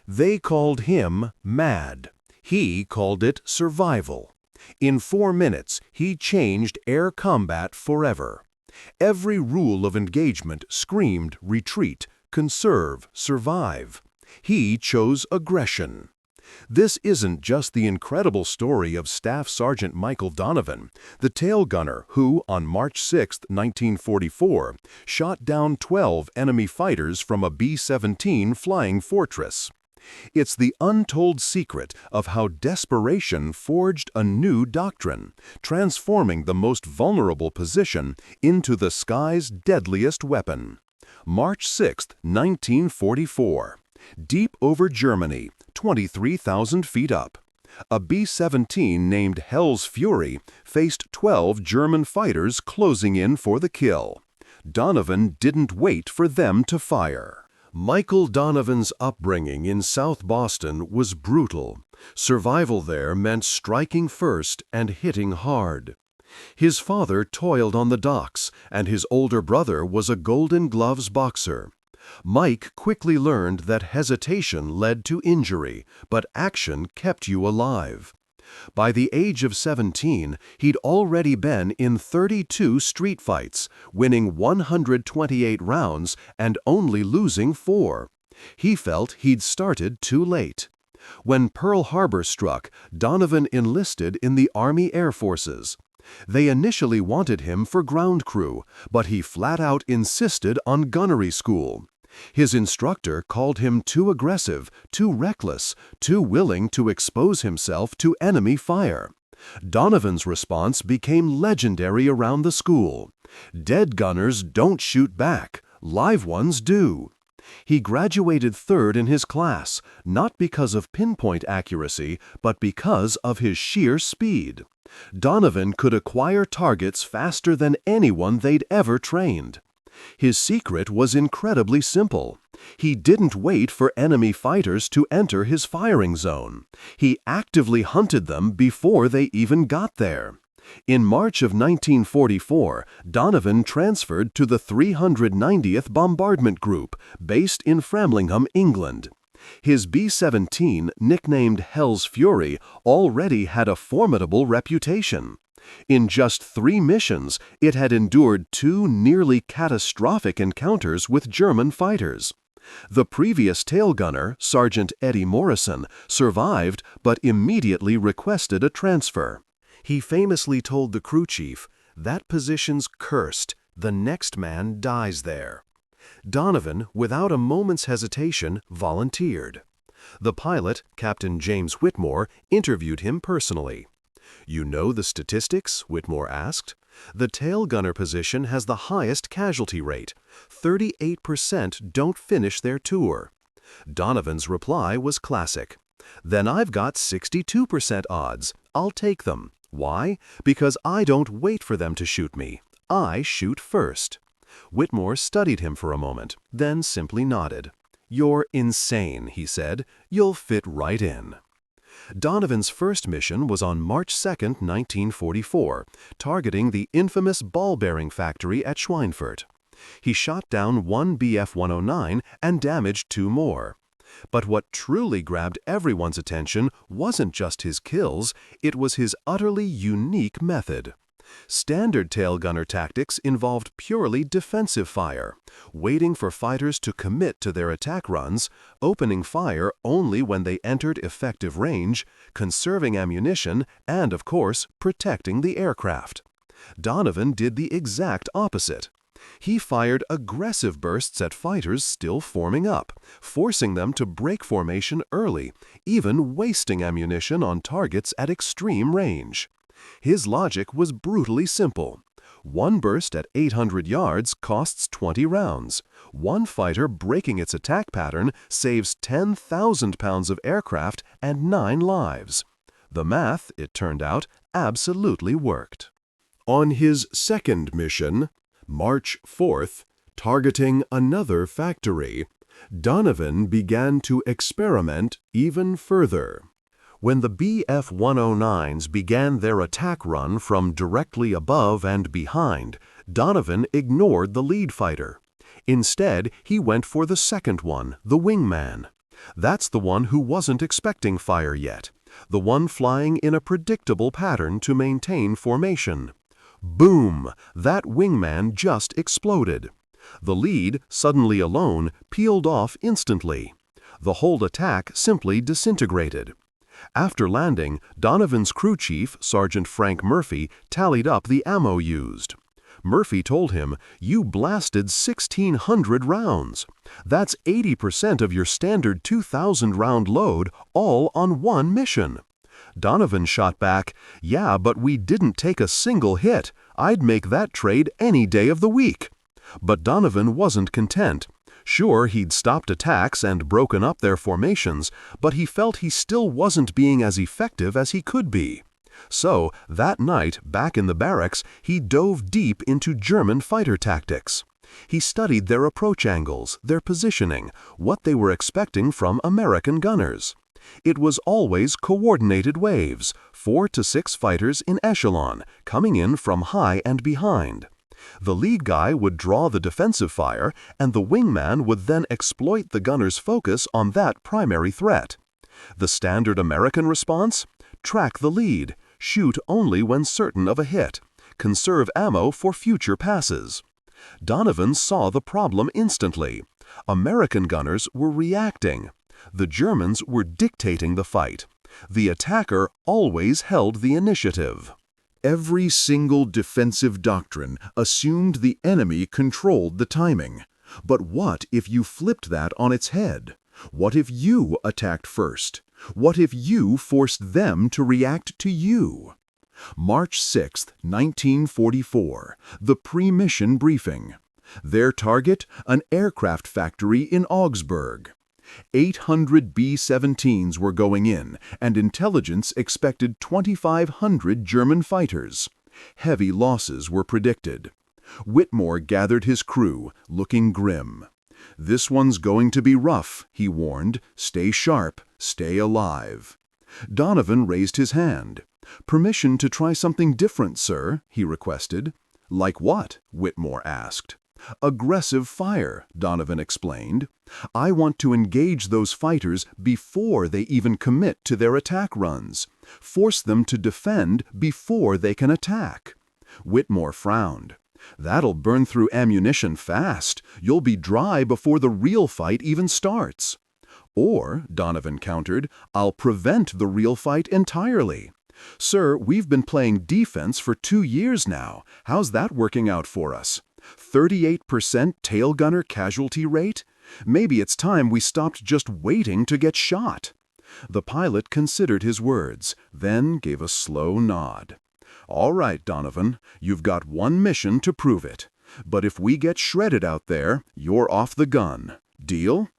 They called him mad. He called it survival. In 4 minutes, he changed air combat forever. Every rule of engagement screamed retreat, conserve, survive. He chose aggression. This isn't just the incredible story of Staff Sergeant Michael Donovan, the tail gunner who, on March 6, 1944, shot down 12 enemy fighters from a B-17 Flying Fortress. It's the untold secret of how desperation forged a new doctrine, transforming the most vulnerable position into the sky's deadliest weapon. March 6, 1944. Deep over Germany, 23,000 feet up. A B-17 named sFury faced 12 German fighters closing in for the kill. Donovan didn't wait for them to fire. Michael Donovan's upbringing in South Boston was brutal. Survival there meant striking first and hitting hard. His father toiled on the docks, and his older brother was a Golden Gloves boxer. Mike quickly learned that hesitation led to injury, but action kept you alive. By the age of 17, he'd already been in 32 street fights, winning 128 rounds and only losing 4. He felt he'd started too late. When Pearl Harbor struck, Donovan enlisted in the Army Air Forces. They initially wanted him for ground crew, but he flat out insisted on gunnery school. His instructor called him too aggressive, too reckless, too willing to expose himself to enemy fire. Donovan's response became legendary around the school. "Dead gunners don't shoot back, live ones do." He graduated 3rd in his class, not because of pinpoint accuracy, but because of his sheer speed. Donovan could acquire targets faster than anyone they'd ever trained. His secret was incredibly simple. He didn't wait for enemy fighters to enter his firing zone. He actively hunted them before they even got there. In March of 1944, Donovan transferred to the 390th Bombardment Group, based in Framlingham, England. His B-17, nicknamed sFury, already had a formidable reputation. In just 3 missions, it had endured 2 nearly catastrophic encounters with German fighters. The previous tail gunner, Sergeant Eddie Morrison, survived but immediately requested a transfer. He famously told the crew chief, "That position's cursed. The next man dies there." Donovan, without a moment's hesitation, volunteered. The pilot, Captain James Whitmore, interviewed him personally. "You know the statistics?" Whitmore asked. "The tail gunner position has the highest casualty rate. 38% don't finish their tour." Donovan's reply was classic. "Then I've got 62% odds. I'll take them. Why? Because I don't wait for them to shoot me. I shoot first." Whitmore studied him for a moment, then simply nodded. "You're insane," he said. "You'll fit right in." Donovan's first mission was on March 2, 1944, targeting the infamous ball-bearing factory at Schweinfurt. He shot down 1 Bf-109 and damaged 2 more. But what truly grabbed everyone's attention wasn't just his kills, it was his utterly unique method. Standard tail gunner tactics involved purely defensive fire, waiting for fighters to commit to their attack runs, opening fire only when they entered effective range, conserving ammunition, and, of course, protecting the aircraft. Donovan did the exact opposite. He fired aggressive bursts at fighters still forming up, forcing them to break formation early, even wasting ammunition on targets at extreme range. His logic was brutally simple. 1 burst at 800 yards costs 20 rounds. 1 fighter breaking its attack pattern saves 10,000 pounds of aircraft and 9 lives. The math, it turned out, absolutely worked. On his second mission, March 4th, targeting another factory, Donovan began to experiment even further. When the Bf-109s began their attack run from directly above and behind, Donovan ignored the lead fighter. Instead, he went for the second one, the wingman. That's the one who wasn't expecting fire yet, the one flying in a predictable pattern to maintain formation. Boom! That wingman just exploded. The lead, suddenly alone, peeled off instantly. The whole attack simply disintegrated. After landing, Donovan's crew chief, Sergeant Frank Murphy, tallied up the ammo used. Murphy told him, "You blasted 1,600 rounds. That's 80% of your standard 2,000-round load, all on one mission." Donovan shot back, "Yeah, but we didn't take a single hit. I'd make that trade any day of the week." But Donovan wasn't content. Sure, he'd stopped attacks and broken up their formations, but he felt he still wasn't being as effective as he could be. So, that night, back in the barracks, he dove deep into German fighter tactics. He studied their approach angles, their positioning, what they were expecting from American gunners. It was always coordinated waves, 4 to 6 fighters in echelon, coming in from high and behind. The lead guy would draw the defensive fire, and the wingman would then exploit the gunner's focus on that primary threat. The standard American response? Track the lead, shoot only when certain of a hit, conserve ammo for future passes. Donovan saw the problem instantly. American gunners were reacting. The Germans were dictating the fight. The attacker always held the initiative. Every single defensive doctrine assumed the enemy controlled the timing. But what if you flipped that on its head? What if you attacked first? What if you forced them to react to you? March 6, 1944, the pre-mission briefing. Their target, an aircraft factory in Augsburg. 800 B-17s were going in, and intelligence expected 2,500 German fighters. Heavy losses were predicted. Whitmore gathered his crew, looking grim. "This one's going to be rough," he warned. "Stay sharp, stay alive." Donovan raised his hand. "Permission to try something different, sir," he requested. "Like what?" Whitmore asked. "Aggressive fire," Donovan explained. "I want to engage those fighters before they even commit to their attack runs. Force them to defend before they can attack." Whitmore frowned. "That'll burn through ammunition fast. You'll be dry before the real fight even starts." "Or," Donovan countered, "I'll prevent the real fight entirely." "Sir, we've been playing defense for 2 years now. How's that working out for us? 38% tail gunner casualty rate? Maybe it's time we stopped just waiting to get shot." The pilot considered his words, then gave a slow nod. "All right, Donovan, you've got one mission to prove it. But if we get shredded out there, you're off the gun. Deal?"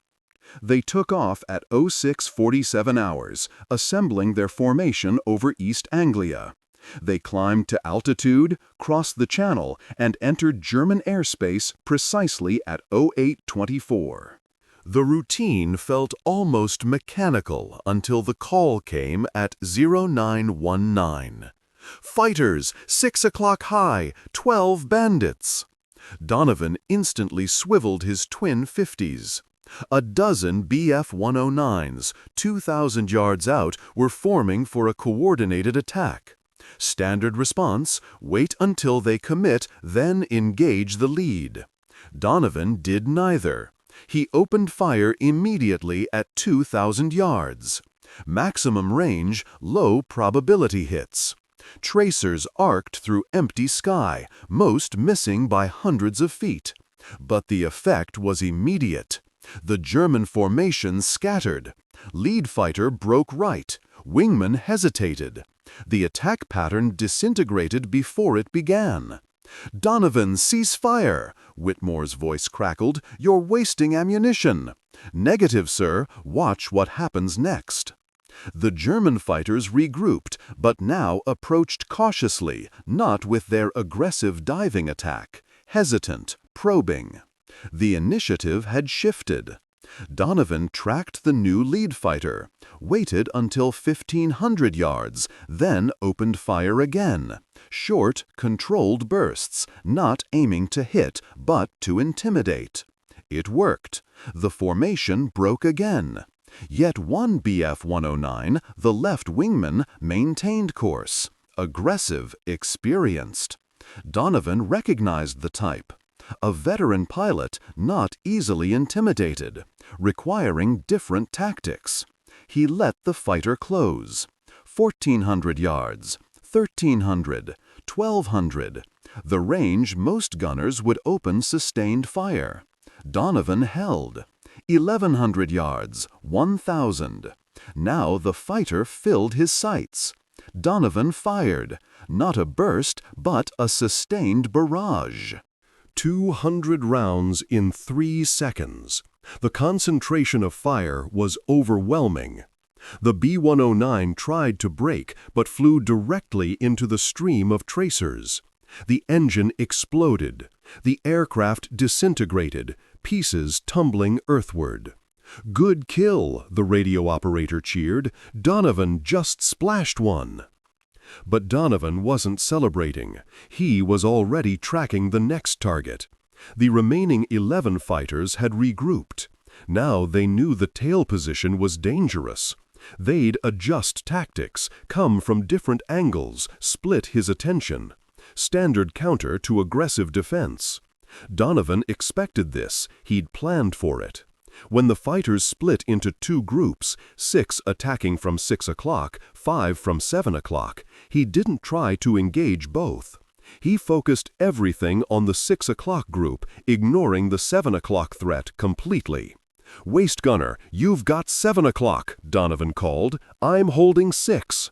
They took off at 06:47 hours, assembling their formation over East Anglia. They climbed to altitude, crossed the channel, and entered German airspace precisely at 08:24. The routine felt almost mechanical until the call came at 0919. "Fighters, 6 o'clock high, 12 bandits." Donovan instantly swiveled his twin 50s. A dozen BF-109s, 2,000 yards out, were forming for a coordinated attack. Standard response: wait until they commit, then engage the lead. Donovan did neither. He opened fire immediately at 2,000 yards. Maximum range, low probability hits. Tracers arced through empty sky, most missing by hundreds of feet. But the effect was immediate. The German formation scattered. Lead fighter broke right. Wingman hesitated. The attack pattern disintegrated before it began. "Donovan, cease fire!" Whitmore's voice crackled. "You're wasting ammunition." "Negative, sir. Watch what happens next." The German fighters regrouped, but now approached cautiously, not with their aggressive diving attack. Hesitant, probing. The initiative had shifted. Donovan tracked the new lead fighter, waited until 1,500 yards, then opened fire again. Short, controlled bursts, not aiming to hit, but to intimidate. It worked. The formation broke again. Yet one BF-109, the left wingman, maintained course. Aggressive, experienced. Donovan recognized the type. A veteran pilot not easily intimidated, requiring different tactics. He let the fighter close. 1,400 yards, 1,300, 1,200. The range most gunners would open sustained fire. Donovan held. 1,100 yards, 1,000. Now the fighter filled his sights. Donovan fired. Not a burst, but a sustained barrage. 200 rounds in 3 seconds. The concentration of fire was overwhelming. The B-109 tried to brake, but flew directly into the stream of tracers. The engine exploded. The aircraft disintegrated, pieces tumbling earthward. "Good kill," the radio operator cheered. "Donovan just splashed one." But Donovan wasn't celebrating. He was already tracking the next target. The remaining 11 fighters had regrouped. Now they knew the tail position was dangerous. They'd adjust tactics, come from different angles, split his attention. Standard counter to aggressive defense. Donovan expected this. He'd planned for it. When the fighters split into 2 groups, 6 attacking from 6 o'clock, 5 from 7 o'clock, he didn't try to engage both. He focused everything on the 6 o'clock group, ignoring the 7 o'clock threat completely. "Waist gunner, you've got 7 o'clock," Donovan called. "I'm holding 6.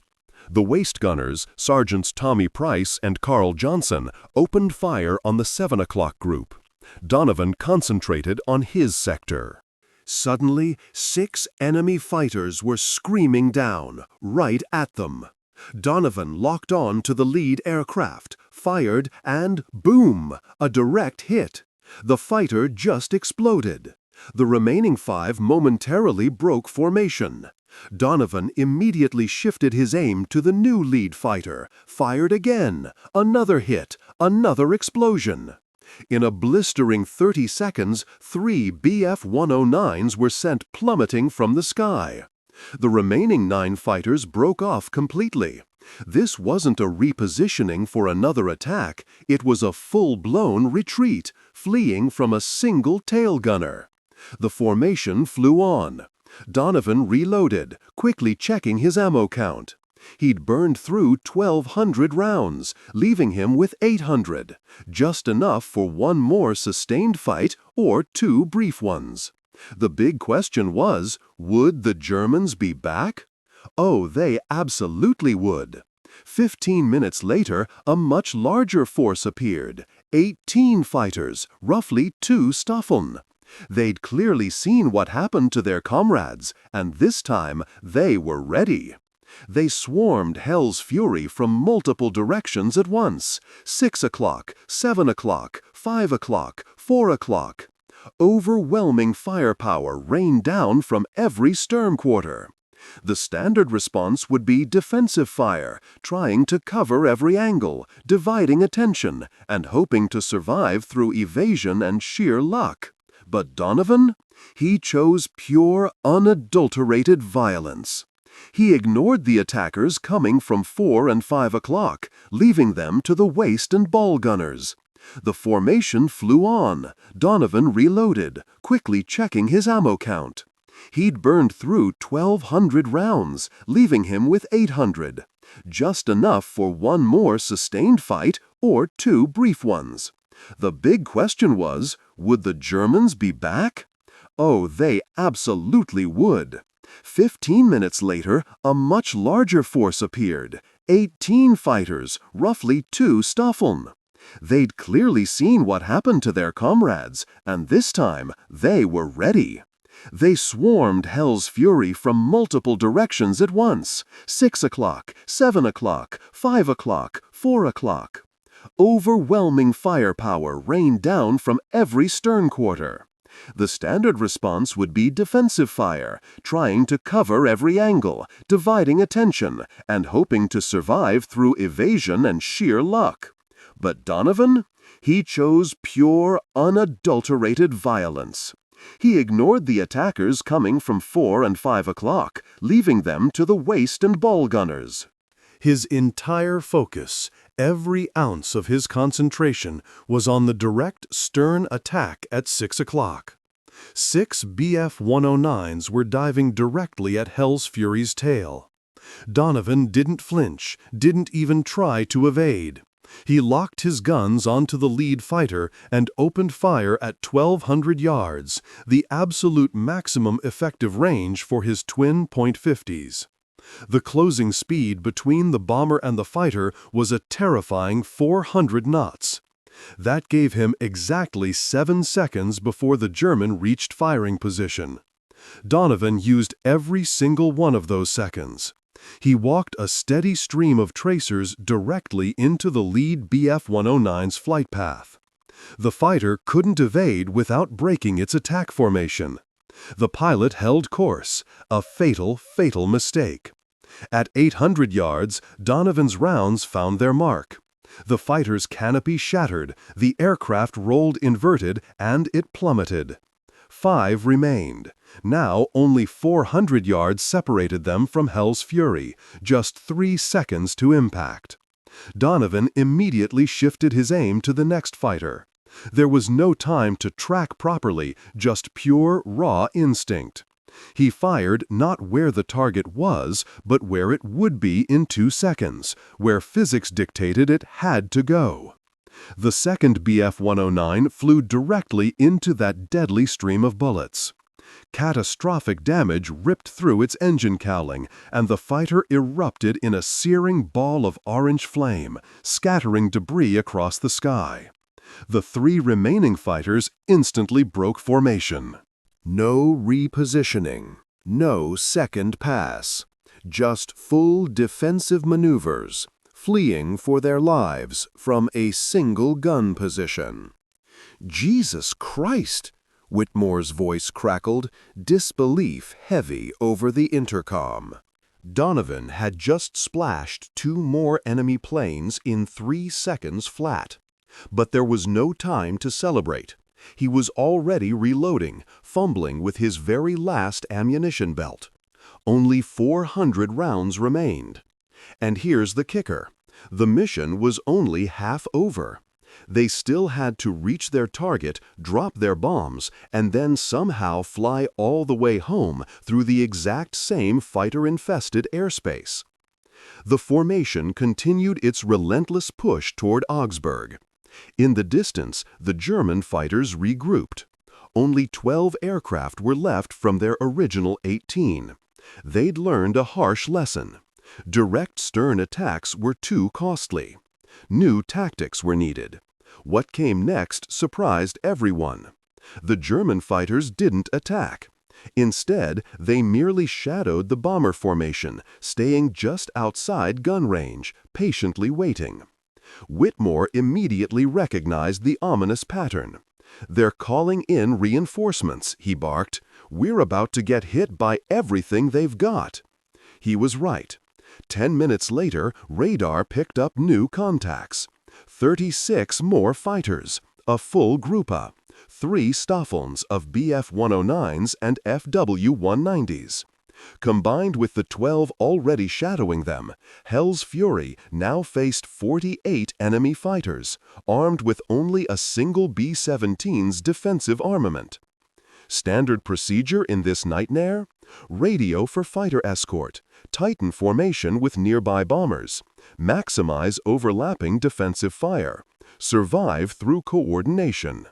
The waist gunners, Sergeants Tommy Price and Carl Johnson, opened fire on the 7 o'clock group. Donovan concentrated on his sector. Suddenly, 6 enemy fighters were screaming down, right at them. Donovan locked on to the lead aircraft, fired, and boom! A direct hit. The fighter just exploded. The remaining 5 momentarily broke formation. Donovan immediately shifted his aim to the new lead fighter, fired again. Another hit, another explosion. In a blistering 30 seconds, 3 BF-109s were sent plummeting from the sky. The remaining 9 fighters broke off completely. This wasn't a repositioning for another attack, it was a full-blown retreat, fleeing from a single tail gunner. The formation flew on. Donovan reloaded, quickly checking his ammo count. He'd burned through 1,200 rounds, leaving him with 800, just enough for 1 more sustained fight or 2 brief ones. The big question was, would the Germans be back? Oh, they absolutely would. 15 minutes later, a much larger force appeared. 18 fighters, roughly 2 Staffeln. They'd clearly seen what happened to their comrades, and this time they were ready. They swarmed Hell's Fury from multiple directions at once. 6 o'clock, 7 o'clock, 5 o'clock, 4 o'clock. Overwhelming firepower rained down from every stern quarter. The standard response would be defensive fire, trying to cover every angle, dividing attention, and hoping to survive through evasion and sheer luck. But Donovan? He chose pure, unadulterated violence. He ignored the attackers coming from 4 and 5 o'clock, leaving them to the waist and ball gunners. The formation flew on. Donovan reloaded, quickly checking his ammo count. He'd burned through 1,200 rounds, leaving him with 800. Just enough for 1 more sustained fight or 2 brief ones. The big question was, would the Germans be back? Oh, they absolutely would. 15 minutes later, a much larger force appeared. 18 fighters, roughly 2 Staffeln. They'd clearly seen what happened to their comrades, and this time they were ready. They swarmed Hell's Fury from multiple directions at once. 6 o'clock, 7 o'clock, 5 o'clock, 4 o'clock. Overwhelming firepower rained down from every stern quarter. The standard response would be defensive fire, trying to cover every angle, dividing attention, and hoping to survive through evasion and sheer luck. But Donovan? He chose pure, unadulterated violence. He ignored the attackers coming from 4 and 5 o'clock, leaving them to the waist and ball gunners. His entire focus, every ounce of his concentration, was on the direct stern attack at 6 o'clock. 6 BF-109s were diving directly at sFury's tail. Donovan didn't flinch, didn't even try to evade. He locked his guns onto the lead fighter and opened fire at 1,200 yards, the absolute maximum effective range for his twin .50s. The closing speed between the bomber and the fighter was a terrifying 400 knots. That gave him exactly 7 seconds before the German reached firing position. Donovan used every single one of those seconds. He walked a steady stream of tracers directly into the lead BF-109's flight path. The fighter couldn't evade without breaking its attack formation. The pilot held course, a fatal mistake. At 800 yards, Donovan's rounds found their mark. The fighter's canopy shattered, the aircraft rolled inverted, and it plummeted. 5 remained. Now only 400 yards separated them from sFury, just 3 seconds to impact. Donovan immediately shifted his aim to the next fighter. There was no time to track properly, just pure, raw instinct. He fired not where the target was, but where it would be in 2 seconds, where physics dictated it had to go. The second BF-109 flew directly into that deadly stream of bullets. Catastrophic damage ripped through its engine cowling, and the fighter erupted in a searing ball of orange flame, scattering debris across the sky. The 3 remaining fighters instantly broke formation. No repositioning, no second pass, just full defensive maneuvers, fleeing for their lives from a single gun position. "Jesus Christ!" Whitmore's voice crackled, disbelief heavy over the intercom. Donovan had just splashed 2 more enemy planes in 3 seconds flat. But there was no time to celebrate. He was already reloading, fumbling with his very last ammunition belt. Only 400 rounds remained. And here's the kicker. The mission was only half over. They still had to reach their target, drop their bombs, and then somehow fly all the way home through the exact same fighter-infested airspace. The formation continued its relentless push toward Augsburg. In the distance, the German fighters regrouped. Only 12 aircraft were left from their original 18. They'd learned a harsh lesson. Direct stern attacks were too costly. New tactics were needed. What came next surprised everyone. The German fighters didn't attack. Instead, they merely shadowed the bomber formation, staying just outside gun range, patiently waiting. Whitmore immediately recognized the ominous pattern. "They're calling in reinforcements," he barked. "We're about to get hit by everything they've got." He was right. 10 minutes later, radar picked up new contacts. 36 more fighters, a full Gruppe, 3 Staffelns of BF-109s and FW-190s. Combined with the 12 already shadowing them, sFury now faced 48 enemy fighters, armed with only a single B-17's defensive armament. Standard procedure in this nightmare? Radio for fighter escort, tighten formation with nearby bombers, maximize overlapping defensive fire, survive through coordination.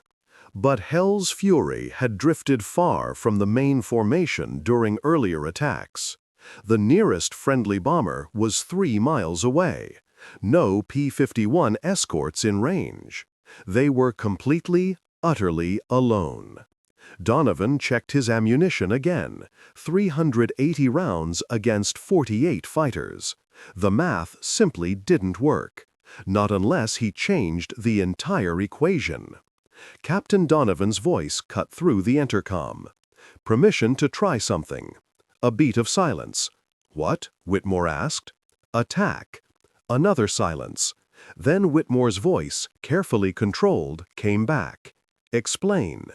But sFury had drifted far from the main formation during earlier attacks. The nearest friendly bomber was 3 miles away. No P-51 escorts in range. They were completely, utterly alone. Donovan checked his ammunition again. 380 rounds against 48 fighters. The math simply didn't work. Not unless he changed the entire equation. Captain Donovan's voice cut through the intercom. "Permission to try something." A beat of silence. "What?" Whitmore asked. "Attack." Another silence. Then Whitmore's voice, carefully controlled, came back. "Explain."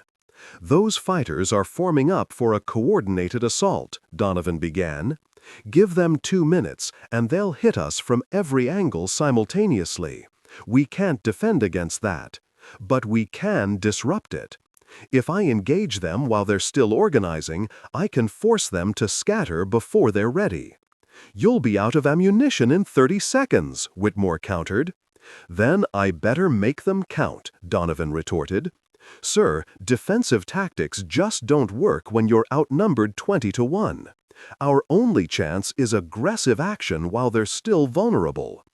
"Those fighters are forming up for a coordinated assault," Donovan began. "Give them 2 minutes, and they'll hit us from every angle simultaneously. We can't defend against that. But we can disrupt it. If I engage them while they're still organizing, I can force them to scatter before they're ready." "You'll be out of ammunition in 30 seconds," Whitmore countered. "Then I better make them count," Donovan retorted. "Sir, defensive tactics just don't work when you're outnumbered 20-1. Our only chance is aggressive action while they're still vulnerable."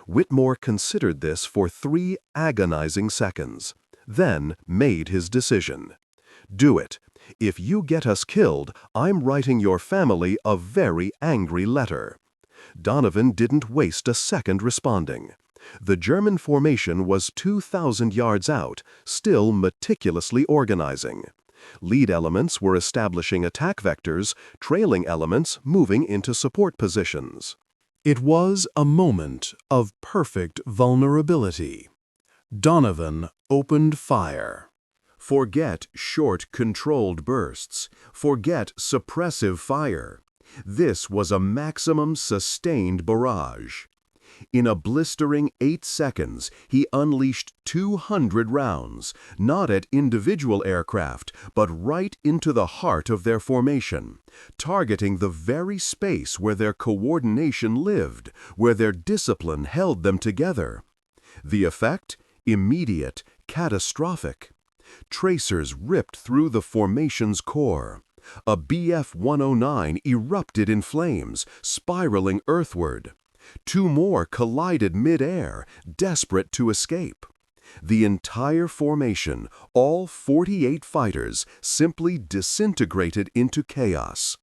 Whitmore considered this for 3 agonizing seconds, then made his decision. "Do it. If you get us killed, I'm writing your family a very angry letter." Donovan didn't waste a second responding. The German formation was 2,000 yards out, still meticulously organizing. Lead elements were establishing attack vectors, trailing elements moving into support positions. It was a moment of perfect vulnerability. Donovan opened fire. Forget short, controlled bursts. Forget suppressive fire. This was a maximum sustained barrage. In a blistering 8 seconds, he unleashed 200 rounds, not at individual aircraft, but right into the heart of their formation, targeting the very space where their coordination lived, where their discipline held them together. The effect? Immediate, catastrophic. Tracers ripped through the formation's core. A Bf-109 erupted in flames, spiraling earthward. 2 more collided mid-air, desperate to escape. The entire formation, all 48 fighters, simply disintegrated into chaos.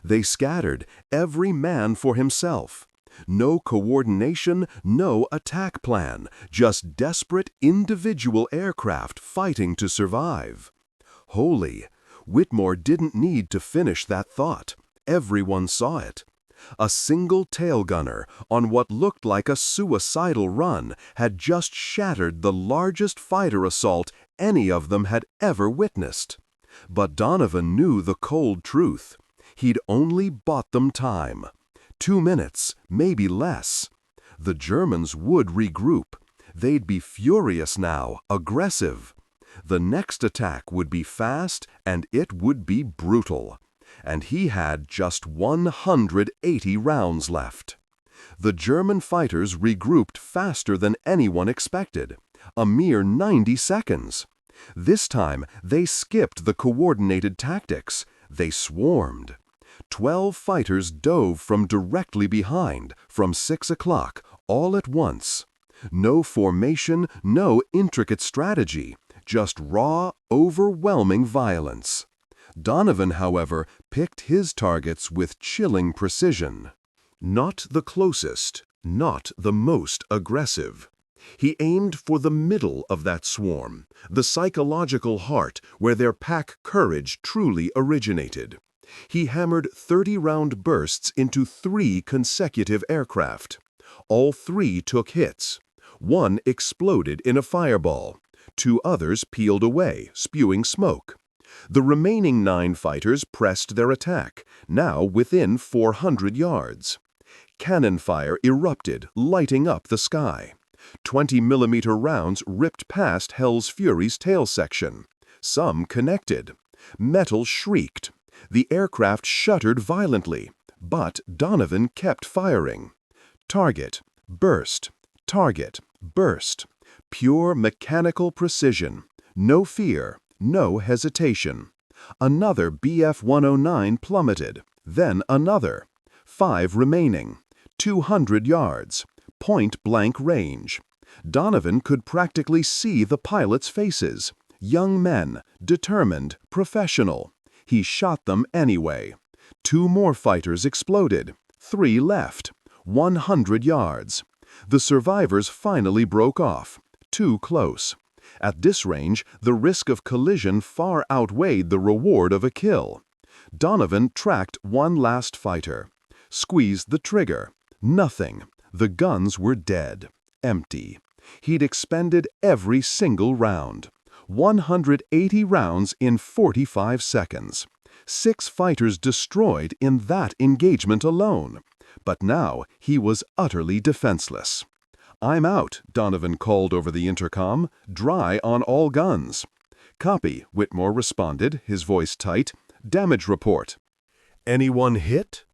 They scattered, every man for himself. No coordination, no attack plan, just desperate individual aircraft fighting to survive. Holy! Whitmore didn't need to finish that thought. Everyone saw it. A single tail gunner, on what looked like a suicidal run, had just shattered the largest fighter assault any of them had ever witnessed. But Donovan knew the cold truth. He'd only bought them time. 2 minutes, maybe less. The Germans would regroup. They'd be furious now, aggressive. The next attack would be fast, and it would be brutal. And he had just 180 rounds left. The German fighters regrouped faster than anyone expected, a mere 90 seconds. This time, they skipped the coordinated tactics. They swarmed. 12 fighters dove from directly behind, from 6 o'clock, all at once. No formation, no intricate strategy, just raw, overwhelming violence. Donovan, however, picked his targets with chilling precision. Not the closest, not the most aggressive. He aimed for the middle of that swarm, the psychological heart where their pack courage truly originated. He hammered 30-round bursts into 3 consecutive aircraft. All 3 took hits. 1 exploded in a fireball. 2 others peeled away, spewing smoke. The remaining 9 fighters pressed their attack, now within 400 yards. Cannon fire erupted, lighting up the sky. 20-millimeter rounds ripped past sFury's tail section. Some connected. Metal shrieked. The aircraft shuddered violently, but Donovan kept firing. Target, burst, target, burst. Pure mechanical precision. No fear. No hesitation. Another Bf-109 plummeted, then another. 5 remaining. 200 yards. Point-blank range. Donovan could practically see the pilots' faces. Young men, determined, professional. He shot them anyway. 2 more fighters exploded. 3 left. 100 yards. The survivors finally broke off. Too close. At this range, the risk of collision far outweighed the reward of a kill. Donovan tracked 1 last fighter. Squeezed the trigger. Nothing. The guns were dead. Empty. He'd expended every single round. 180 rounds in 45 seconds. 6 fighters destroyed in that engagement alone. But now he was utterly defenseless. "I'm out," Donovan called over the intercom. "Dry on all guns." "Copy," Whitmore responded, his voice tight. "Damage report." "Anyone hit?"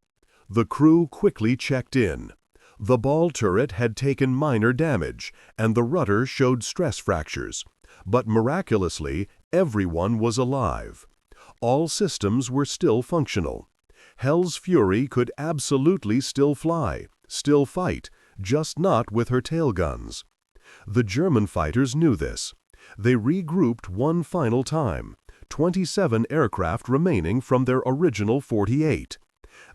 The crew quickly checked in. The ball turret had taken minor damage, and the rudder showed stress fractures. But miraculously, everyone was alive. All systems were still functional. sFury could absolutely still fly, still fight, just not with her tail guns. The German fighters knew this. They regrouped one final time, 27 aircraft remaining from their original 48.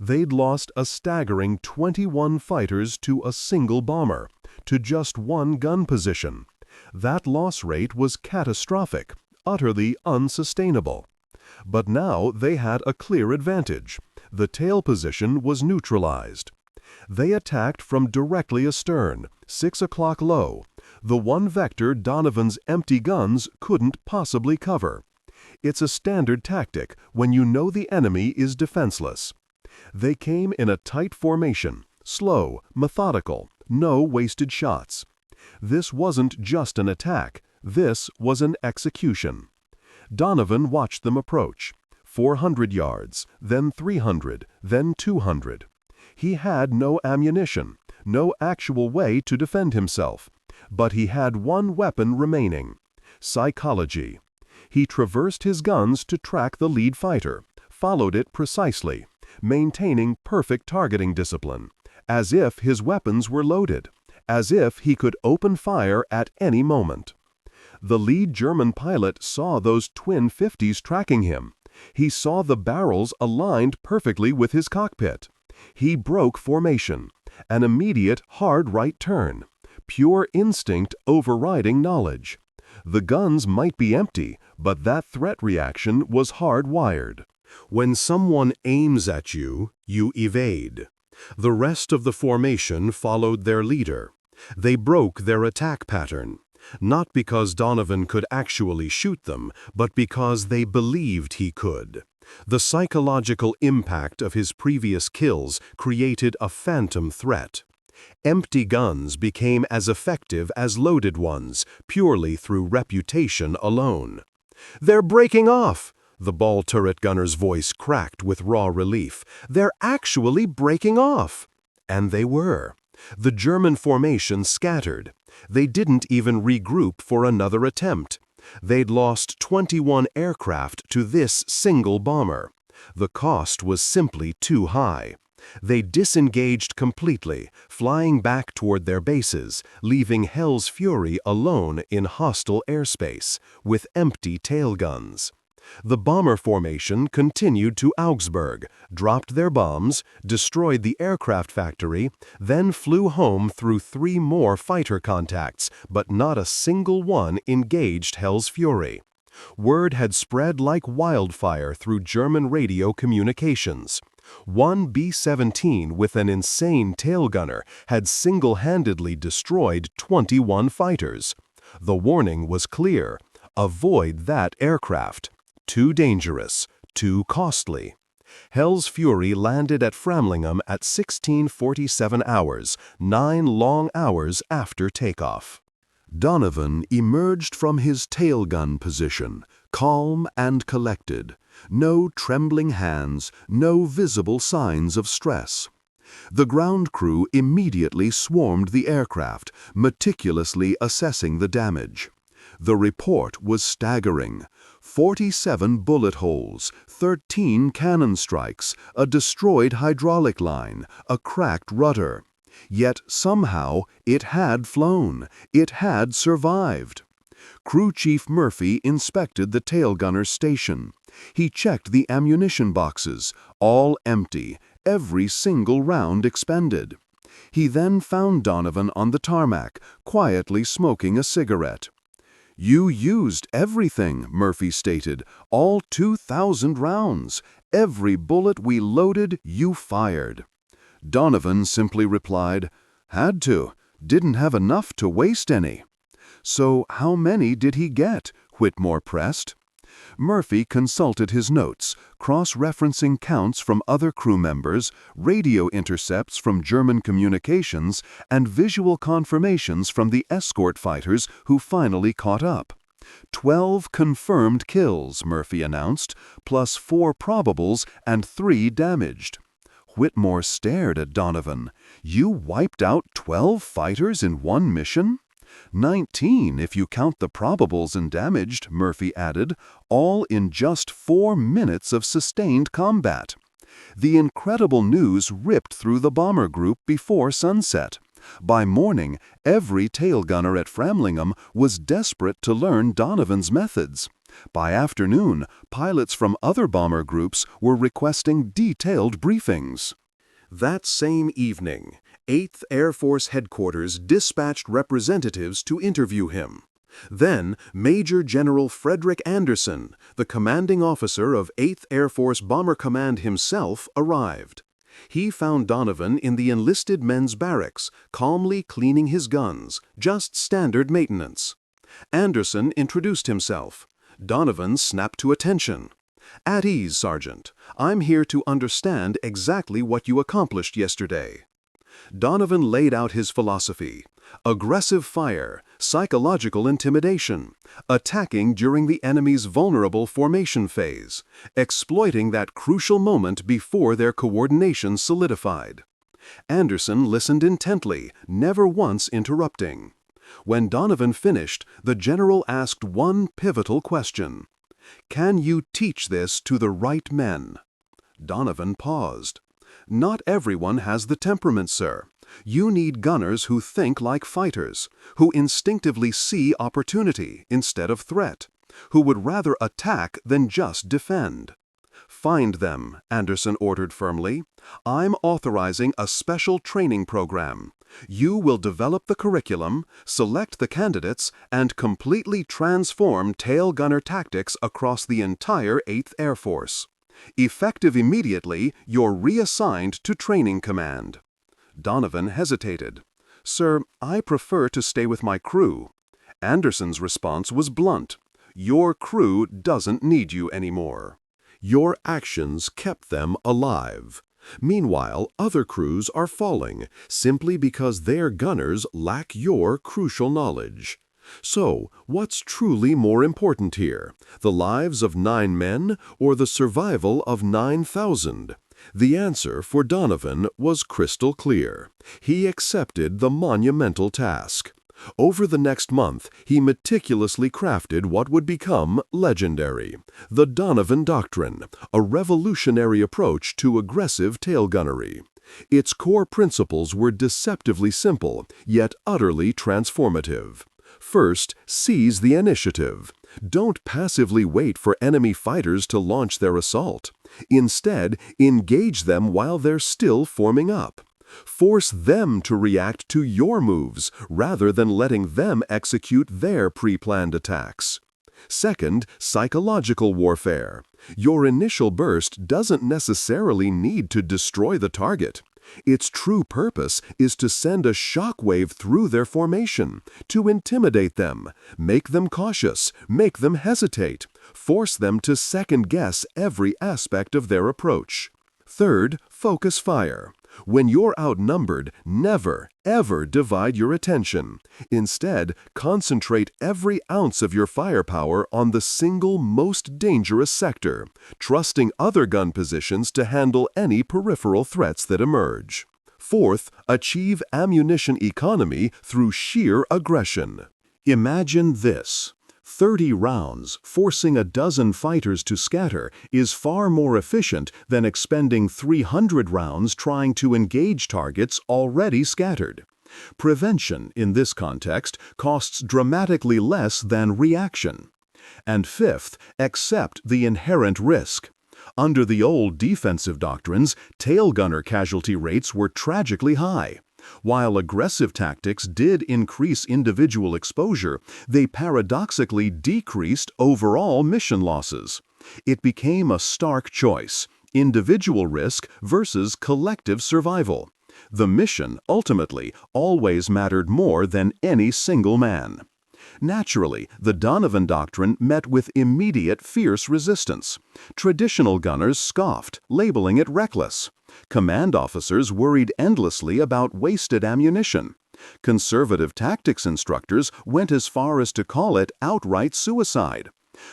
They'd lost a staggering 21 fighters to a single bomber, to just one gun position. That loss rate was catastrophic, utterly unsustainable. But now they had a clear advantage. The tail position was neutralized. They attacked from directly astern, 6 o'clock low, the one vector Donovan's empty guns couldn't possibly cover. It's a standard tactic when you know the enemy is defenseless. They came in a tight formation, slow, methodical, no wasted shots. This wasn't just an attack, this was an execution. Donovan watched them approach. 400 yards, then 300, then 200. He had no ammunition, no actual way to defend himself. But he had one weapon remaining: psychology. He traversed his guns to track the lead fighter, followed it precisely, maintaining perfect targeting discipline, as if his weapons were loaded, as if he could open fire at any moment. The lead German pilot saw those twin 50s tracking him. He saw the barrels aligned perfectly with his cockpit. He broke formation, an immediate hard right turn, pure instinct overriding knowledge. The guns might be empty, but that threat reaction was hardwired. When someone aims at you, you evade. The rest of the formation followed their leader. They broke their attack pattern, not because Donovan could actually shoot them, but because they believed he could. The psychological impact of his previous kills created a phantom threat. Empty guns became as effective as loaded ones, purely through reputation alone. "They're breaking off!" The ball turret gunner's voice cracked with raw relief. "They're actually breaking off!" And they were. The German formation scattered. They didn't even regroup for another attempt. They'd lost 21 aircraft to this single bomber. The cost was simply too high. They disengaged completely, flying back toward their bases, leaving sFury alone in hostile airspace, with empty tail guns. The bomber formation continued to Augsburg, dropped their bombs, destroyed the aircraft factory, then flew home through 3 more fighter contacts, but not a single one engaged sFury. Word had spread like wildfire through German radio communications. One B-17 with an insane tail gunner had single-handedly destroyed 21 fighters. The warning was clear: avoid that aircraft. Too dangerous, too costly. sFury landed at Framlingham at 16:47 hours, 9 long hours after takeoff. Donovan emerged from his tail gun position, calm and collected. No trembling hands, no visible signs of stress. The ground crew immediately swarmed the aircraft, meticulously assessing the damage. The report was staggering. 47 bullet holes, 13 cannon strikes, a destroyed hydraulic line, a cracked rudder. Yet somehow it had flown. It had survived. Crew Chief Murphy inspected the tail gunner's station. He checked the ammunition boxes, all empty, every single round expended. He then found Donovan on the tarmac, quietly smoking a cigarette. "You used everything," Murphy stated, "all 2,000 rounds. Every bullet we loaded, you fired." Donovan simply replied, "Had to. Didn't have enough to waste any." "So how many did he get?" Whitmore pressed. Murphy consulted his notes, cross-referencing counts from other crew members, radio intercepts from German communications, and visual confirmations from the escort fighters who finally caught up. 12 confirmed kills, Murphy announced, plus 4 probables and 3 damaged. Whitmore stared at Donovan. "You wiped out 12 fighters in one mission?" 19 if you count the probables and damaged, Murphy added, all in just 4 minutes of sustained combat. The incredible news ripped through the bomber group before sunset. By morning, every tail gunner at Framlingham was desperate to learn Donovan's methods. By afternoon, pilots from other bomber groups were requesting detailed briefings. That same evening, 8th Air Force Headquarters dispatched representatives to interview him. Then, Major General Frederick Anderson, the commanding officer of 8th Air Force Bomber Command himself, arrived. He found Donovan in the enlisted men's barracks, calmly cleaning his guns, just standard maintenance. Anderson introduced himself. Donovan snapped to attention. "At ease, Sergeant. I'm here to understand exactly what you accomplished yesterday." Donovan laid out his philosophy: aggressive fire, psychological intimidation, attacking during the enemy's vulnerable formation phase, exploiting that crucial moment before their coordination solidified. Anderson listened intently, never once interrupting. When Donovan finished, the general asked one pivotal question: "Can you teach this to the right men?" Donovan paused. "Not everyone has the temperament, sir. You need gunners who think like fighters, who instinctively see opportunity instead of threat, who would rather attack than just defend." "Find them," Anderson ordered firmly. "I'm authorizing a special training program. You will develop the curriculum, select the candidates, and completely transform tail gunner tactics across the entire 8th Air Force. Effective immediately, you're reassigned to Training Command." Donovan hesitated. "Sir, I prefer to stay with my crew." Anderson's response was blunt. "Your crew doesn't need you anymore." Your actions kept them alive. Meanwhile, other crews are falling simply because their gunners lack your crucial knowledge. So, what's truly more important here? The lives of 9 men or the survival of 9,000? The answer for Donovan was crystal clear. He accepted the monumental task. Over the next month, he meticulously crafted what would become legendary: the Donovan Doctrine, a revolutionary approach to aggressive tail gunnery. Its core principles were deceptively simple, yet utterly transformative. First, seize the initiative. Don't passively wait for enemy fighters to launch their assault. Instead, engage them while they're still forming up. Force them to react to your moves rather than letting them execute their pre-planned attacks. Second, psychological warfare. Your initial burst doesn't necessarily need to destroy the target. Its true purpose is to send a shockwave through their formation, to intimidate them, make them cautious, make them hesitate, force them to second-guess every aspect of their approach. Third, focus fire. When you're outnumbered, never, ever divide your attention. Instead, concentrate every ounce of your firepower on the single most dangerous sector, trusting other gun positions to handle any peripheral threats that emerge. Fourth, achieve ammunition economy through sheer aggression. Imagine this. 30 rounds, forcing a dozen fighters to scatter, is far more efficient than expending 300 rounds trying to engage targets already scattered. Prevention, in this context, costs dramatically less than reaction. And fifth, accept the inherent risk. Under the old defensive doctrines, tail gunner casualty rates were tragically high. While aggressive tactics did increase individual exposure, they paradoxically decreased overall mission losses. It became a stark choice: individual risk versus collective survival. The mission, ultimately, always mattered more than any single man. Naturally, the Donovan doctrine met with immediate fierce resistance. Traditional gunners scoffed, labeling it reckless. Command officers worried endlessly about wasted ammunition. Conservative tactics instructors went as far as to call it outright suicide.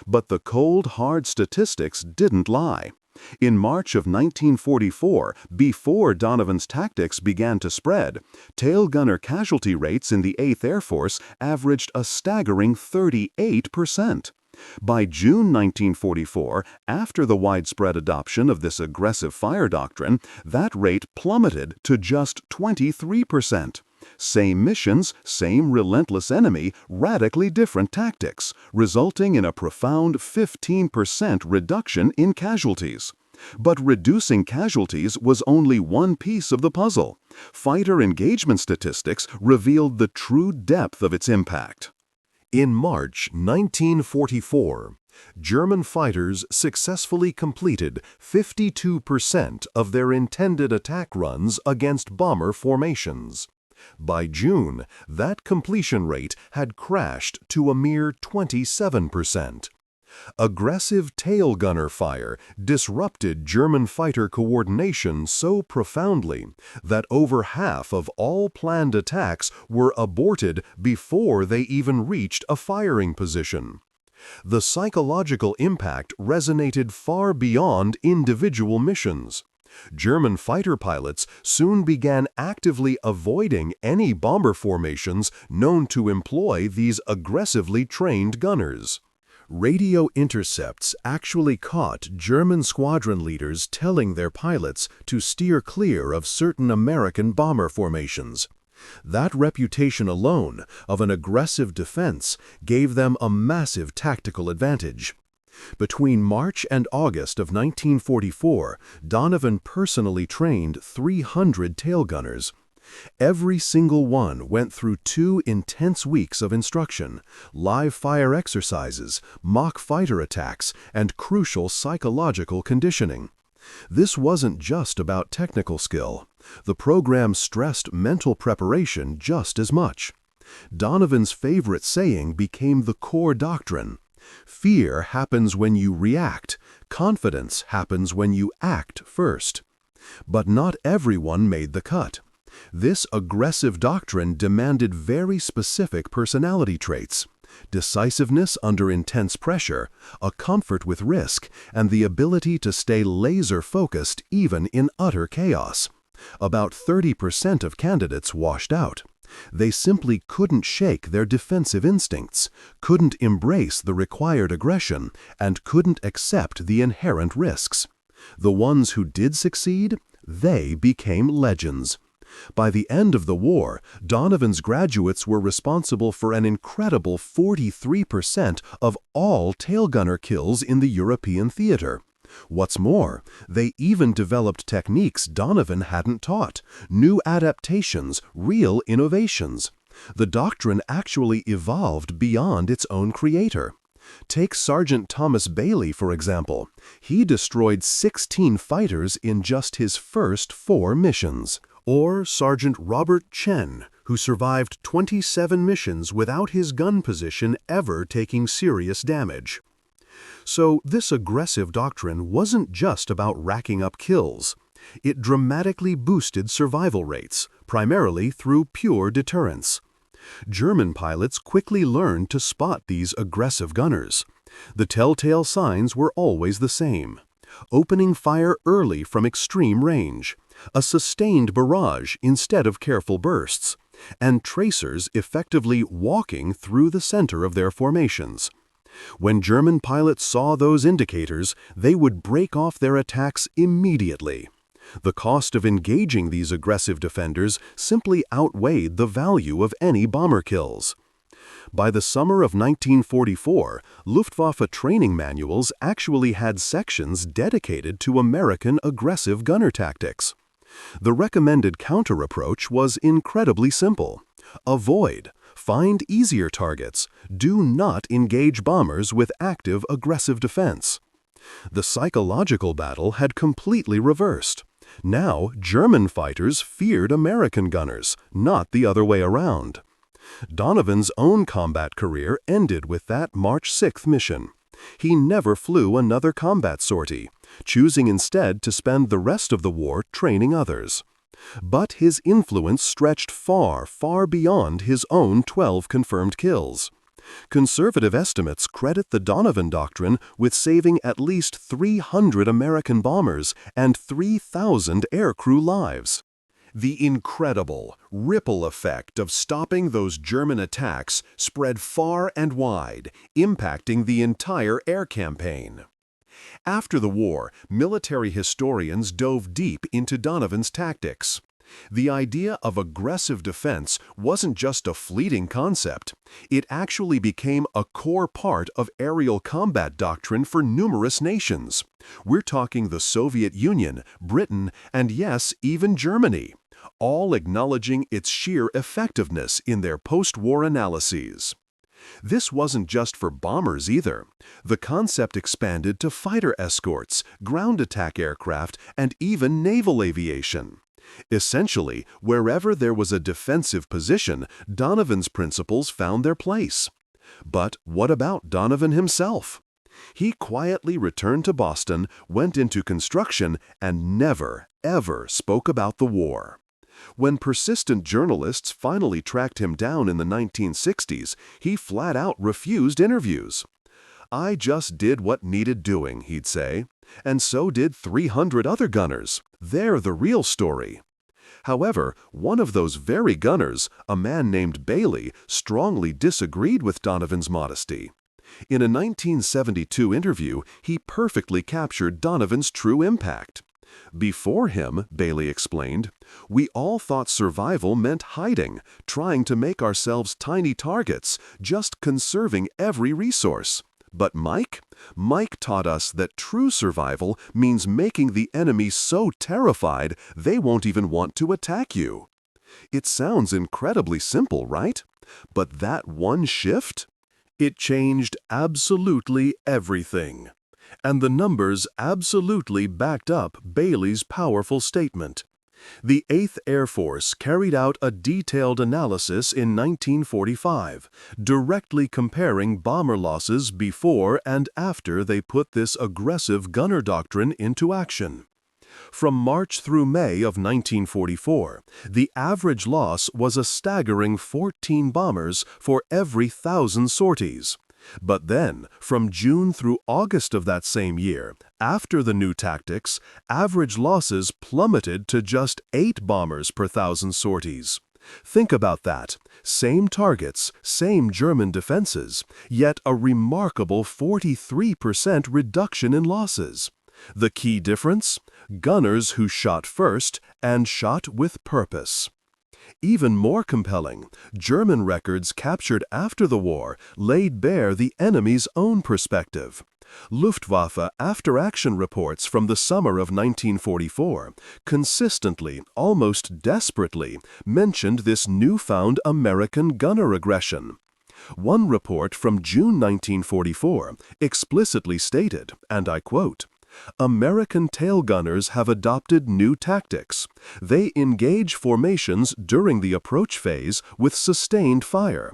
But the cold, hard statistics didn't lie. In March of 1944, before Donovan's tactics began to spread, tail gunner casualty rates in the 8th Air Force averaged a staggering 38%. By June 1944, after the widespread adoption of this aggressive fire doctrine, that rate plummeted to just 23%. Same missions, same relentless enemy, radically different tactics, resulting in a profound 15% reduction in casualties. But reducing casualties was only one piece of the puzzle. Fighter engagement statistics revealed the true depth of its impact. In March 1944, German fighters successfully completed 52% of their intended attack runs against bomber formations. By June, that completion rate had crashed to a mere 27%. Aggressive tail gunner fire disrupted German fighter coordination so profoundly that over half of all planned attacks were aborted before they even reached a firing position. The psychological impact resonated far beyond individual missions. German fighter pilots soon began actively avoiding any bomber formations known to employ these aggressively trained gunners. Radio intercepts actually caught German squadron leaders telling their pilots to steer clear of certain American bomber formations. That reputation alone of an aggressive defense gave them a massive tactical advantage. Between March and August of 1944, Donovan personally trained 300 tail gunners. Every single one went through 2 intense weeks of instruction, live fire exercises, mock fighter attacks, and crucial psychological conditioning. This wasn't just about technical skill. The program stressed mental preparation just as much. Donovan's favorite saying became the core doctrine. Fear happens when you react. Confidence happens when you act first. But not everyone made the cut. This aggressive doctrine demanded very specific personality traits: decisiveness under intense pressure, a comfort with risk, and the ability to stay laser-focused even in utter chaos. About 30% of candidates washed out. They simply couldn't shake their defensive instincts, couldn't embrace the required aggression, and couldn't accept the inherent risks. The ones who did succeed, they became legends. By the end of the war, Donovan's graduates were responsible for an incredible 43% of all tail gunner kills in the European theater. What's more, they even developed techniques Donovan hadn't taught, new adaptations, real innovations. The doctrine actually evolved beyond its own creator. Take Sergeant Thomas Bailey, for example. He destroyed 16 fighters in just his first 4 missions. Or Sergeant Robert Chen, who survived 27 missions without his gun position ever taking serious damage. So this aggressive doctrine wasn't just about racking up kills. It dramatically boosted survival rates, primarily through pure deterrence. German pilots quickly learned to spot these aggressive gunners. The telltale signs were always the same: opening fire early from extreme range, a sustained barrage instead of careful bursts, and tracers effectively walking through the center of their formations. When German pilots saw those indicators, they would break off their attacks immediately. The cost of engaging these aggressive defenders simply outweighed the value of any bomber kills. By the summer of 1944, Luftwaffe training manuals actually had sections dedicated to American aggressive gunner tactics. The recommended counter-approach was incredibly simple: avoid, find easier targets, do not engage bombers with active aggressive defense. The psychological battle had completely reversed. Now, German fighters feared American gunners, not the other way around. Donovan's own combat career ended with that March 6 mission. He never flew another combat sortie, choosing instead to spend the rest of the war training others. But his influence stretched far, far beyond his own 12 confirmed kills. Conservative estimates credit the Donovan Doctrine with saving at least 300 American bombers and 3,000 aircrew lives. The incredible ripple effect of stopping those German attacks spread far and wide, impacting the entire air campaign. After the war, military historians dove deep into Donovan's tactics. The idea of aggressive defense wasn't just a fleeting concept. It actually became a core part of aerial combat doctrine for numerous nations. We're talking the Soviet Union, Britain, and yes, even Germany, all acknowledging its sheer effectiveness in their post-war analyses. This wasn't just for bombers either. The concept expanded to fighter escorts, ground attack aircraft, and even naval aviation. Essentially, wherever there was a defensive position, Donovan's principles found their place. But what about Donovan himself? He quietly returned to Boston, went into construction, and never, ever spoke about the war. When persistent journalists finally tracked him down in the 1960s, he flat out refused interviews. "I just did what needed doing," he'd say, "and so did 300 other gunners. They're the real story." However, one of those very gunners, a man named Bailey, strongly disagreed with Donovan's modesty. In a 1972 interview, he perfectly captured Donovan's true impact. "Before him," Bailey explained, "we all thought survival meant hiding, trying to make ourselves tiny targets, just conserving every resource. But Mike taught us that true survival means making the enemy so terrified they won't even want to attack you." It sounds incredibly simple, right? But that one shift? It changed absolutely everything. And the numbers absolutely backed up Bailey's powerful statement. The 8th Air Force carried out a detailed analysis in 1945, directly comparing bomber losses before and after they put this aggressive gunner doctrine into action. From March through May of 1944, the average loss was a staggering 14 bombers for every 1,000 sorties. But then, from June through August of that same year, after the new tactics, average losses plummeted to just 8 bombers per 1,000 sorties. Think about that. Same targets, same German defenses, yet a remarkable 43% reduction in losses. The key difference? Gunners who shot first and shot with purpose. Even more compelling, German records captured after the war laid bare the enemy's own perspective. Luftwaffe after-action reports from the summer of 1944 consistently, almost desperately, mentioned this newfound American gunner aggression. One report from June 1944 explicitly stated, and I quote, "American tail gunners have adopted new tactics. They engage formations during the approach phase with sustained fire.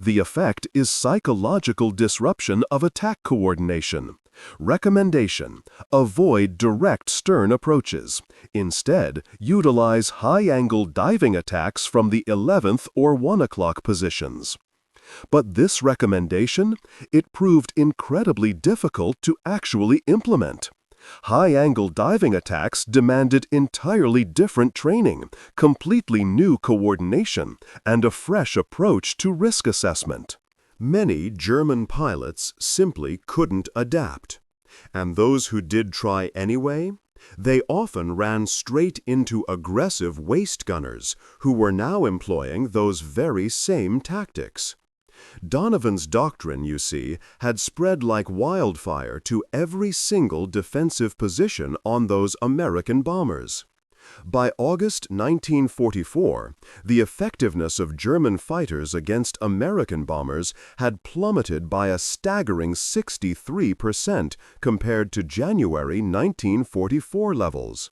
The effect is psychological disruption of attack coordination. Recommendation: avoid direct stern approaches. Instead, utilize high-angle diving attacks from the 11th or 1 o'clock positions." But this recommendation, it proved incredibly difficult to actually implement. High-angle diving attacks demanded entirely different training, completely new coordination, and a fresh approach to risk assessment. Many German pilots simply couldn't adapt. And those who did try anyway, they often ran straight into aggressive waist gunners who were now employing those very same tactics. Donovan's doctrine, you see, had spread like wildfire to every single defensive position on those American bombers. By August 1944, the effectiveness of German fighters against American bombers had plummeted by a staggering 63% compared to January 1944 levels.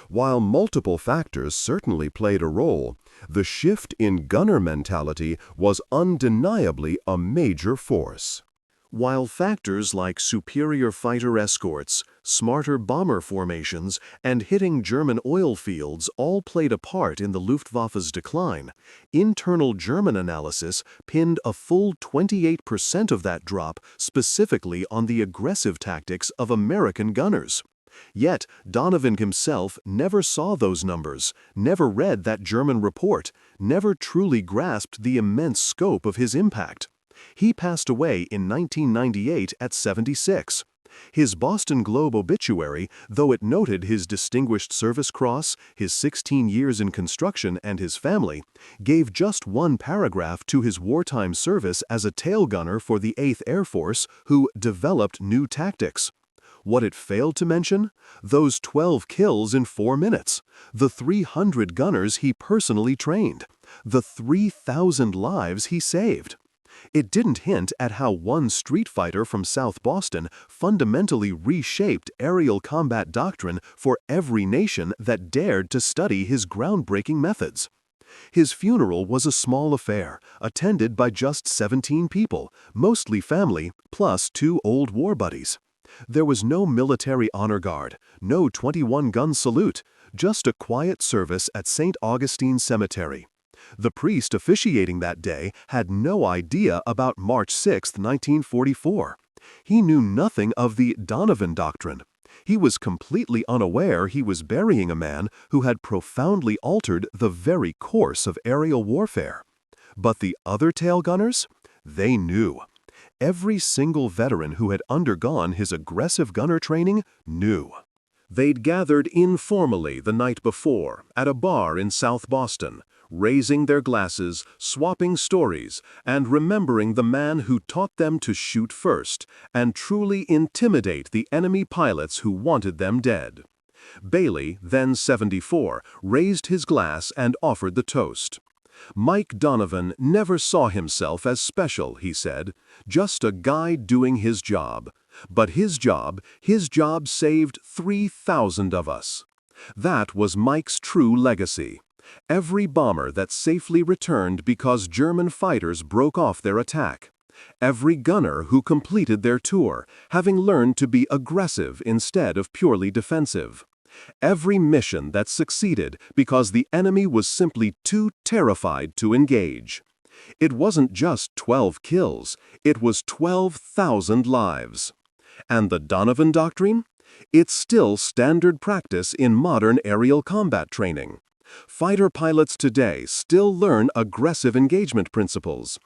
While multiple factors certainly played a role, the shift in gunner mentality was undeniably a major force. While factors like superior fighter escorts, smarter bomber formations, and hitting German oil fields all played a part in the Luftwaffe's decline, internal German analysis pinned a full 28% of that drop specifically on the aggressive tactics of American gunners. Yet, Donovan himself never saw those numbers, never read that German report, never truly grasped the immense scope of his impact. He passed away in 1998 at 76. His Boston Globe obituary, though it noted his Distinguished Service Cross, his 16 years in construction, and his family, gave just one paragraph to his wartime service as a tail gunner for the 8th Air Force who developed new tactics. What it failed to mention? Those 12 kills in 4 minutes, the 300 gunners he personally trained, the 3,000 lives he saved. It didn't hint at how one street fighter from South Boston fundamentally reshaped aerial combat doctrine for every nation that dared to study his groundbreaking methods. His funeral was a small affair, attended by just 17 people, mostly family, plus 2 old war buddies. There was no military honor guard, no 21-gun salute, just a quiet service at St. Augustine Cemetery. The priest officiating that day had no idea about March 6, 1944. He knew nothing of the Donovan doctrine. He was completely unaware he was burying a man who had profoundly altered the very course of aerial warfare. But the other tail gunners? They knew. Every single veteran who had undergone his aggressive gunner training knew. They'd gathered informally the night before at a bar in South Boston, raising their glasses, swapping stories, and remembering the man who taught them to shoot first and truly intimidate the enemy pilots who wanted them dead. Bailey, then 74, raised his glass and offered the toast. Mike Donovan never saw himself as special, he said, just a guy doing his job. But his job saved 3,000 of us. That was Mike's true legacy. Every bomber that safely returned because German fighters broke off their attack. Every gunner who completed their tour, having learned to be aggressive instead of purely defensive. Every mission that succeeded because the enemy was simply too terrified to engage. It wasn't just 12 kills, it was 12,000 lives. And the Donovan Doctrine? It's still standard practice in modern aerial combat training. Fighter pilots today still learn aggressive engagement principles.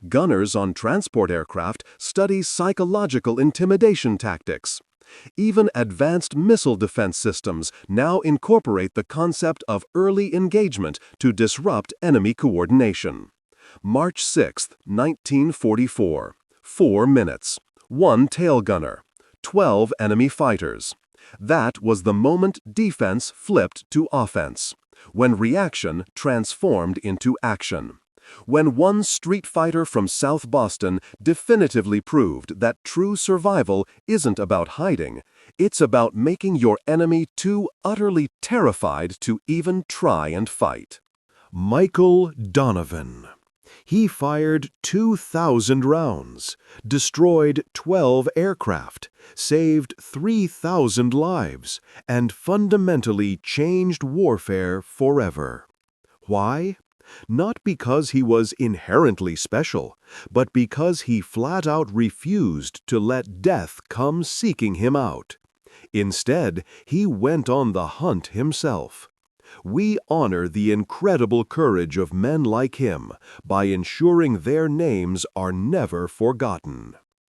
Gunners on transport aircraft study psychological intimidation tactics. Even advanced missile defense systems now incorporate the concept of early engagement to disrupt enemy coordination. March 6, 1944. 4 minutes. 1 tail gunner. 12 enemy fighters. That was the moment defense flipped to offense. When reaction transformed into action. When one street fighter from South Boston definitively proved that true survival isn't about hiding, it's about making your enemy too utterly terrified to even try and fight. Michael Donovan. He fired 2,000 rounds, destroyed 12 aircraft, saved 3,000 lives, and fundamentally changed warfare forever. Why? Not because he was inherently special, but because he flat out refused to let death come seeking him out. Instead, he went on the hunt himself. We honor the incredible courage of men like him by ensuring their names are never forgotten.